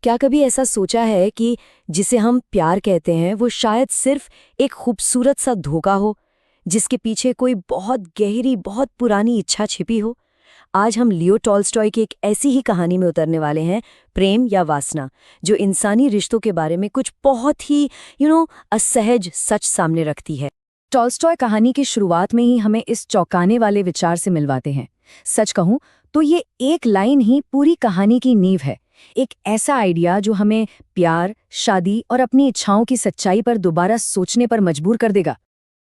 क्या कभी ऐसा सोचा है कि जिसे हम प्यार कहते हैं वो शायद सिर्फ एक खूबसूरत सा धोखा हो, जिसके पीछे कोई बहुत गहरी, बहुत पुरानी इच्छा छिपी हो? आज हम लियो टॉल्स्टॉय की एक ऐसी ही कहानी में उतरने वाले हैं, प्रेम या वासना, जो इंसानी रिश्तों के बारे में कुछ बहुत ही असहज सच सामने रखती है। टॉल्स्टॉय कहानी की शुरुआत में ही हमें इस चौंकाने वाले विचार से मिलवाते हैं। सच कहूं तो ये एक लाइन ही पूरी कहानी की नींव है। एक ऐसा आइडिया जो हमें प्यार, शादी और अपनी इच्छाओं की सच्चाई पर दोबारा सोचने पर मजबूर कर देगा।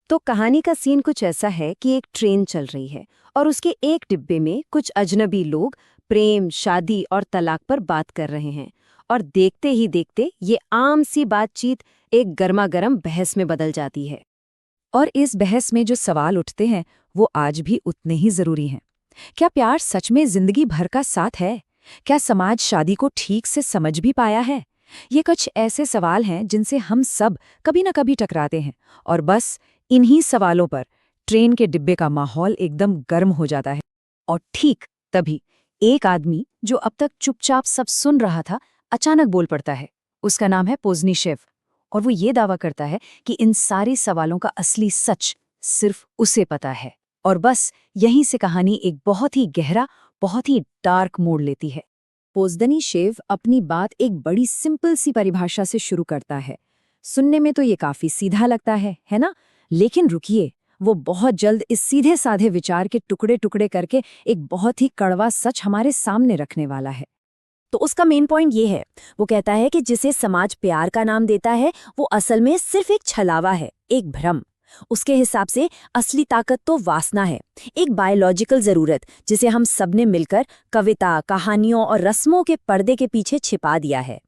तो कहानी का सीन कुछ ऐसा है कि एक ट्रेन चल रही है और उसके एक डिब्बे में कुछ अजनबी लोग प्रेम, शादी और तलाक पर बात कर रहे हैं। और देखते ही देखते ये आम सी बातचीत एक गर्मागर्म बहस में बदल जाती है। और इस बहस में जो सवाल उठते हैं वो आज भी उतने ही जरूरी हैं। क्या प्यार सच में जिंदगी भर का साथ है? क्या समाज शादी को ठीक से समझ भी पाया है? ये कुछ ऐसे सवाल हैं जिनसे हम सब कभी न कभी टकराते हैं। और बस इन्हीं सवालों पर ट्रेन के डिब्बे का माहौल एकदम गर्म हो जाता है। और ठीक तभी एक आदमी जो अब तक चुपचाप सब सुन रहा था, अचानक बोल पड़ता है। उसका नाम है पोज़नीशेव। और वो ये दावा करता है कि इन सारे सवालों का असली सच सिर्फ उसे पता है। और बस यहीं से कहानी एक बहुत ही गहरा, बहुत ही डार्क मोड़ लेती है। पोज़नीशेव अपनी बात एक बड़ी सिंपल सी परिभाषा से शुरू करता है। सुनने में तो ये काफी सीधा लगता है ना? लेकिन रुकिए, वो बहुत जल्द इस सीधे साधे विचार के टुकड़े टुकड़े करके एक बहुत ही कड़वा सच हमारे सामने रखने वाला है। तो उसका मेन पॉइंट ये है, वो कहता है कि जिसे समाज प्यार का नाम देता है वो असल में सिर्फ एक छलावा है, एक भ्रम। उसके हिसाब से असली ताकत तो वासना है, एक बायोलॉजिकल जरूरत जिसे हम सबने मिलकर कविता, कहानियों और रस्मों के पर्दे के पीछे छिपा दिया है।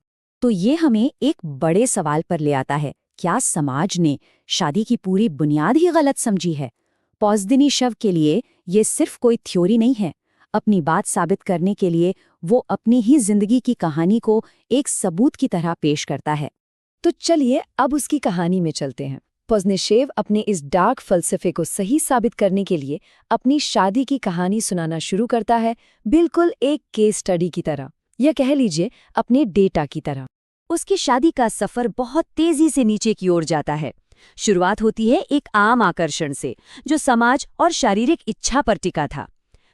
तो ये हमें एक बड़े सवाल पर ले आता है, क्या समाज ने शादी की पूरी बुनियाद ही गलत समझी है? पोज़नीशेव के लिए ये सिर्फ कोई थ्योरी नहीं है। अपनी बात साबित करने के लिए वो अपनी ही जिंदगी की कहानी को एक सबूत की तरह पेश करता है। तो चलिए अब उसकी कहानी में चलते हैं। पोज़नीशेव अपने इस डार्क फलसफे को सही साबित करने के लिए अपनी शादी की कहानी सुनाना शुरू करता है, बिल्कुल एक केस स्टडी की तरह, या कह लीजिए अपने डेटा की तरह। उसकी शादी का सफर बहुत तेजी से नीचे की ओर जाता है। शुरुआत होती है एक आम आकर्षण से जो समाज और शारीरिक इच्छा पर टिका था।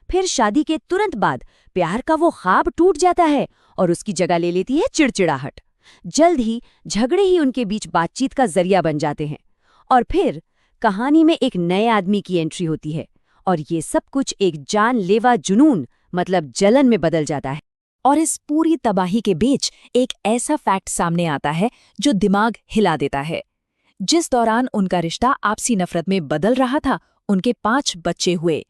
फिर शादी के तुरंत बाद प्यार का वो ख्वाब टूट जाता है और उसकी जगह ले लेती है चिड़चिड़ाहट। जल्द ही झगड़े ही उनके बीच बातचीत का जरिया बन जाते हैं। और फिर कहानी में एक नए आदमी की एंट्री होती है और ये सब कुछ एक जानलेवा जुनून मतलब जलन में बदल जाता है। और इस पूरी तबाही के बीच एक ऐसा फैक्ट सामने आता है जो दिमाग हिला देता है। जिस दौरान उनका रिश्ता आपसी नफरत में बदल रहा था, उनके 5 बच्चे हुए।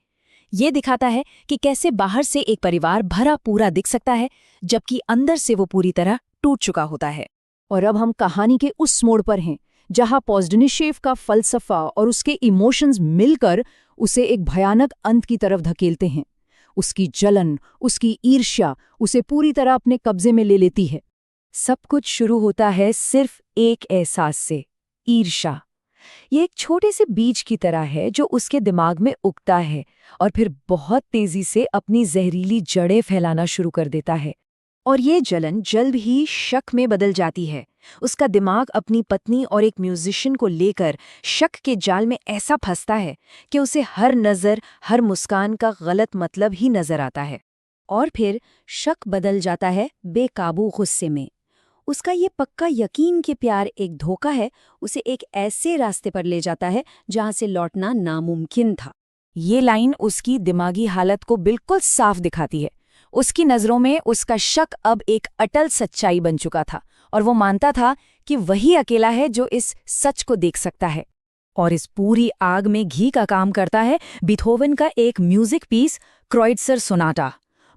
ये दिखाता है कि कैसे बाहर से एक परिवार भरा पूरा दिख सकता है, जबकि अंदर से वो पूरी तरह टूट चुका होता है। और अब हम कहानी के उस मोड़ पर हैं जहां पोज़नीशेव का फलसफा और उसके इमोशंस मिलकर उसे एक भयानक अंत की तरफ धकेलते हैं। उसकी जलन, उसकी ईर्ष्या उसे पूरी तरह अपने कब्जे में ले लेती है। सब कुछ शुरू होता है सिर्फ एक एहसास से, ईर्ष्या। ये एक छोटे से बीज की तरह है जो उसके दिमाग में उगता है और फिर बहुत तेजी से अपनी जहरीली जड़ें फैलाना शुरू कर देता है। और ये जलन जल्द ही शक में बदल जाती है। उसका दिमाग अपनी पत्नी और एक म्यूजिशियन को लेकर शक के जाल में ऐसा फंसता है कि उसे हर नज़र, हर मुस्कान का गलत मतलब ही नजर आता है। और फिर शक बदल जाता है बेकाबू गुस्से में। उसका ये पक्का यकीन कि प्यार एक धोखा है उसे एक ऐसे रास्ते पर ले जाता है जहां से लौटना नामुमकिन था। ये लाइन उसकी दिमागी हालत को बिल्कुल साफ दिखाती है। उसकी नज़रों में उसका शक अब एक अटल सच्चाई बन चुका था और वो मानता था कि वही अकेला है जो इस सच को देख सकता है। और इस पूरी आग में घी का काम करता है बीथोवन का एक म्यूजिक पीस, क्रोइट्ज़र सोनाटा।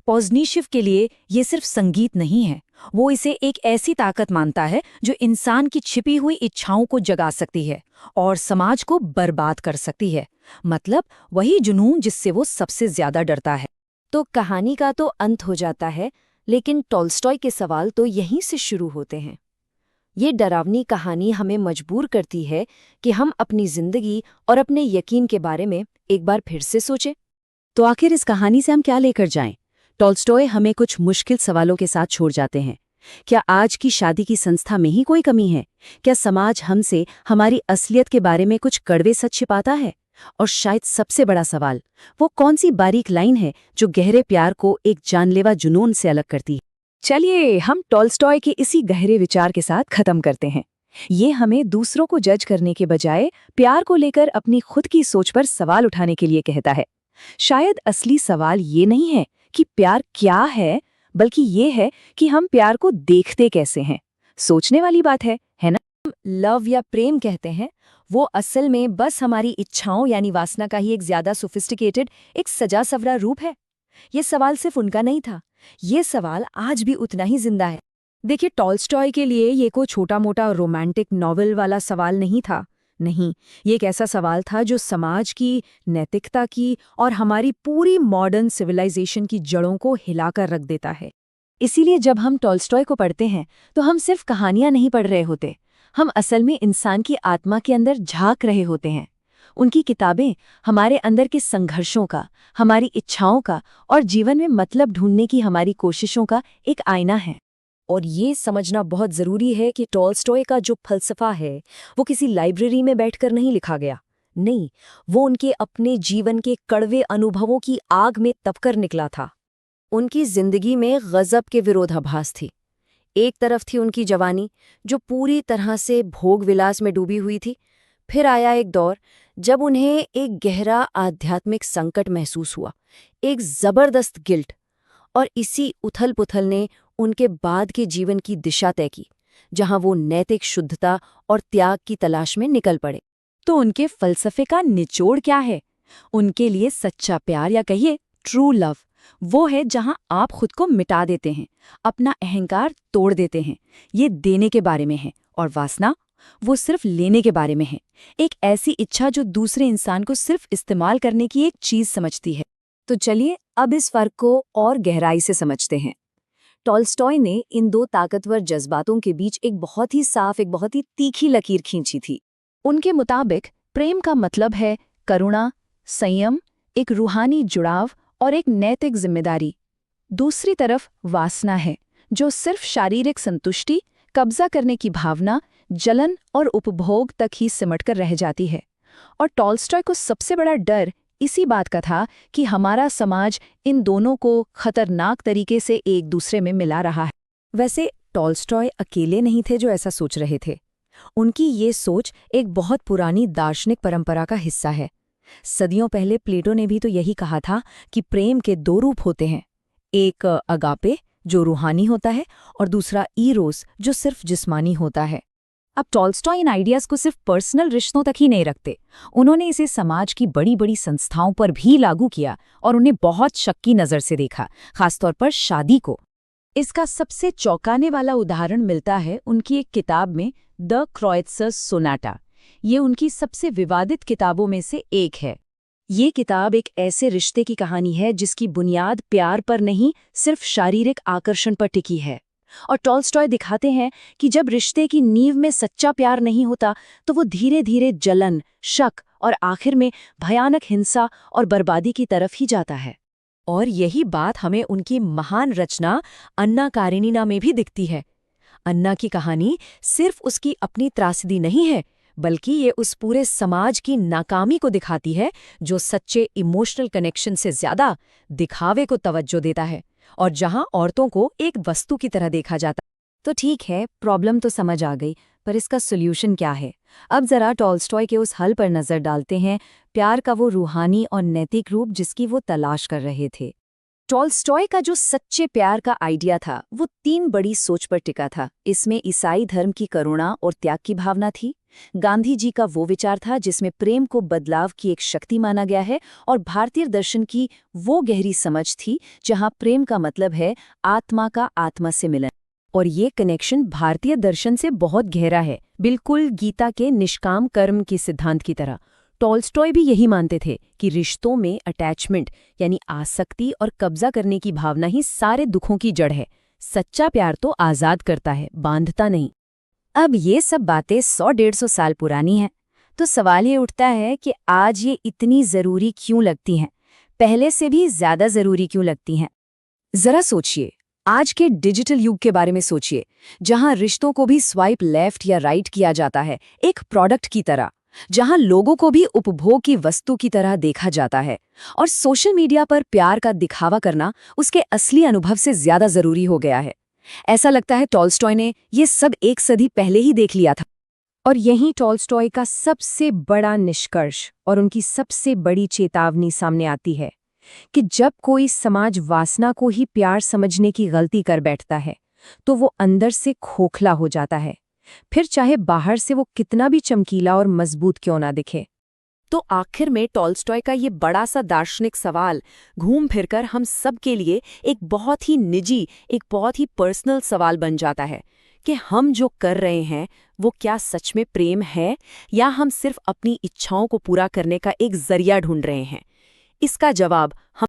पोज़नीशेव के लिए ये सिर्फ संगीत नहीं है, वो इसे एक ऐसी ताकत मानता है जो इंसान की छिपी हुई इच्छाओं को जगा सकती है और समाज को बर्बाद कर सकती है। मतलब वही जुनून जिससे वो सबसे ज्यादा डरता है। तो कहानी का तो अंत हो जाता है, लेकिन टॉल्स्टॉय के सवाल तो यहीं से शुरू होते हैं। ये डरावनी कहानी हमें मजबूर करती है कि हम अपनी जिंदगी और अपने यकीन के बारे में एक बार फिर से सोचें। तो आखिर इस कहानी से हम क्या लेकर जाएं? टॉल्स्टॉय हमें कुछ मुश्किल सवालों के साथ छोड़ जाते हैं। क्या आज की शादी की संस्था में ही कोई कमी है? क्या समाज हमसे हमारी असलियत के बारे में कुछ कड़वे सच छिपाता है? और शायद सबसे बड़ा सवाल, वो कौन सी बारीक लाइन है जो गहरे प्यार को एक जानलेवा जुनून से अलग करती है? चलिए हम टॉल्स्टॉय के इसी गहरे विचार के साथ खत्म करते हैं। ये हमें दूसरों को जज करने के बजाय प्यार को लेकर अपनी खुद की सोच पर सवाल उठाने के लिए कहता है। शायद असली सवाल ये नहीं है कि प्यार क्या है, बल्कि ये है कि हम प्यार को देखते कैसे हैं। सोचने वाली बात है ना? हम लव या प्रेम कहते हैं, वो असल में बस हमारी इच्छाओं यानी वासना का ही एक ज्यादा सोफिस्टिकेटेड, एक सजा सवरा रूप है। ये सवाल सिर्फ उनका नहीं था, ये सवाल आज भी उतना ही जिंदा है। देखिए, टॉल्स्टॉय के लिए ये कोई छोटा मोटा रोमांटिक नॉवेल वाला सवाल नहीं था। नहीं, ये एक ऐसा सवाल था जो समाज की, नैतिकता की और हमारी पूरी मॉडर्न सिविलाइजेशन की जड़ों को हिलाकर रख देता है। इसीलिए जब हम टॉल्स्टॉय को पढ़ते हैं तो हम सिर्फ कहानियां नहीं पढ़ रहे होते, हम असल में इंसान की आत्मा के अंदर झांक रहे होते हैं। उनकी किताबें हमारे अंदर के संघर्षों का, हमारी इच्छाओं का और जीवन में मतलब ढूंढने की हमारी कोशिशों का एक आईना है। और ये समझना बहुत ज़रूरी है कि टॉल्स्टॉय का जो फलसफा है वो किसी लाइब्रेरी में बैठकर नहीं लिखा गया। नहीं, वो उनके अपने जीवन के कड़वे अनुभवों की आग में तपकर निकला था। उनकी जिंदगी में गजब के विरोधाभास थी। एक तरफ थी उनकी जवानी जो पूरी तरह से भोग विलास में डूबी हुई थी। फिर आया एक दौर जब उन्हें एक गहरा आध्यात्मिक संकट महसूस हुआ, एक जबरदस्त गिल्ट। और इसी उथल-पुथल ने उनके बाद के जीवन की दिशा तय की, जहां वो नैतिक शुद्धता और त्याग की तलाश में निकल पड़े। तो उनके फलसफे का निचोड़ क्या है? उनके लिए सच्चा प्यार, या कहिए ट्रू लव, वो है जहां आप खुद को मिटा देते हैं, अपना अहंकार तोड़ देते हैं। ये देने के बारे में है, और वासना, वो सिर्फ लेने के बारे में है। एक ऐसी इच्छा जो दूसरे इंसान को सिर्फ इस्तेमाल करने की एक चीज समझती है। तो चलिए अब इस फर्क को और गहराई से समझते हैं। टॉल्स्टॉय ने इन दो ताकतवर जज्बातों के बीच एक बहुत ही साफ, एक बहुत ही तीखी लकीर खींची थी। उनके मुताबिक प्रेम का मतलब है करुणा, संयम, एक रूहानी जुड़ाव और एक नैतिक जिम्मेदारी। दूसरी तरफ वासना है, जो सिर्फ शारीरिक संतुष्टि, कब्जा करने की भावना, जलन और उपभोग तक ही सिमटकर रह जाती है। और टॉल्स्टॉय को सबसे बड़ा डर इसी बात का था कि हमारा समाज इन दोनों को खतरनाक तरीके से एक दूसरे में मिला रहा है। वैसे टॉल्स्टॉय अकेले नहीं थे जो ऐसा सोच रहे थे। उनकी ये सोच एक बहुत पुरानी दार्शनिक परंपरा का हिस्सा है। सदियों पहले प्लेटो ने भी तो यही कहा था कि प्रेम के दो रूप होते हैं, एक अगापे जो रूहानी होता है और दूसरा ईरोस जो सिर्फ जिस्मानी होता है। अब टॉल्स्टॉय इन आइडियाज को सिर्फ पर्सनल रिश्तों तक ही नहीं रखते, उन्होंने इसे समाज की बड़ी बड़ी संस्थाओं पर भी लागू किया और उन्हें बहुत शक की नज़र से देखा, खासतौर पर शादी को। इसका सबसे चौंकाने वाला उदाहरण मिलता है उनकी एक किताब में, द क्रोइत्सर्स सोनाटा। ये उनकी सबसे विवादित किताबों में से एक है। ये किताब एक ऐसे रिश्ते की कहानी है जिसकी बुनियाद प्यार पर नहीं, सिर्फ शारीरिक आकर्षण पर टिकी है। और टॉल्स्टॉय दिखाते हैं कि जब रिश्ते की नींव में सच्चा प्यार नहीं होता तो वो धीरे धीरे जलन, शक और आखिर में भयानक हिंसा और बर्बादी की तरफ ही जाता है। और यही बात हमें उनकी महान रचना अन्ना कारेनिना में भी दिखती है। अन्ना की कहानी सिर्फ उसकी अपनी त्रासदी नहीं है, बल्कि ये उस पूरे समाज की नाकामी को दिखाती है जो सच्चे इमोशनल कनेक्शन से ज्यादा दिखावे को तवज्जो देता है और जहां औरतों को एक वस्तु की तरह देखा जाता। तो ठीक है, प्रॉब्लम तो समझ आ गई, पर इसका सॉल्यूशन क्या है? अब जरा टॉल्स्टॉय के उस हल पर नजर डालते हैं, प्यार का वो रूहानी और नैतिक रूप जिसकी वो तलाश कर रहे थे। टॉल्स्टॉय का जो सच्चे प्यार का आइडिया था वो तीन बड़ी सोच पर टिका था। इसमें ईसाई धर्म की करुणा और त्याग की भावना थी, गांधी जी का वो विचार था जिसमें प्रेम को बदलाव की एक शक्ति माना गया है, और भारतीय दर्शन की वो गहरी समझ थी जहां प्रेम का मतलब है आत्मा का आत्मा से मिलन। और ये कनेक्शन भारतीय दर्शन से बहुत गहरा है, बिल्कुल गीता के निष्काम कर्म के सिद्धांत की तरह। टॉल्स्टॉय भी यही मानते थे कि रिश्तों में अटैचमेंट यानी आसक्ति और कब्जा करने की भावना ही सारे दुखों की जड़ है। सच्चा प्यार तो आज़ाद करता है, बांधता नहीं। अब ये सब बातें 100-150 साल पुरानी हैं, तो सवाल ये उठता है कि आज ये इतनी ज़रूरी क्यों लगती हैं, पहले से भी ज़्यादा ज़रूरी क्यों लगती हैं? ज़रा सोचिए, आज के डिजिटल युग के बारे में सोचिए, जहां रिश्तों को भी स्वाइप लेफ्ट या राइट किया जाता है, एक प्रोडक्ट की तरह, जहां लोगों को भी उपभोग की वस्तु की तरह देखा जाता है, और सोशल मीडिया पर प्यार का दिखावा करना उसके असली अनुभव से ज्यादा जरूरी हो गया है। ऐसा लगता है टॉल्स्टॉय ने ये सब एक सदी पहले ही देख लिया था। और यही टॉल्स्टॉय का सबसे बड़ा निष्कर्ष और उनकी सबसे बड़ी चेतावनी सामने आती है कि जब कोई समाज वासना को ही प्यार समझने की गलती कर बैठता है, तो वो अंदर से खोखला हो जाता है, फिर चाहे बाहर से वो कितना भी चमकीला और मजबूत क्यों ना दिखे। तो आखिर में टॉल्स्टॉय का ये बड़ा सा दार्शनिक सवाल घूम फिरकर हम सब के लिए एक बहुत ही निजी, एक बहुत ही पर्सनल सवाल बन जाता है कि हम जो कर रहे हैं वो क्या सच में प्रेम है, या हम सिर्फ अपनी इच्छाओं को पूरा करने का एक जरिया ढूंढ रहे हैं। इसका जवाब हम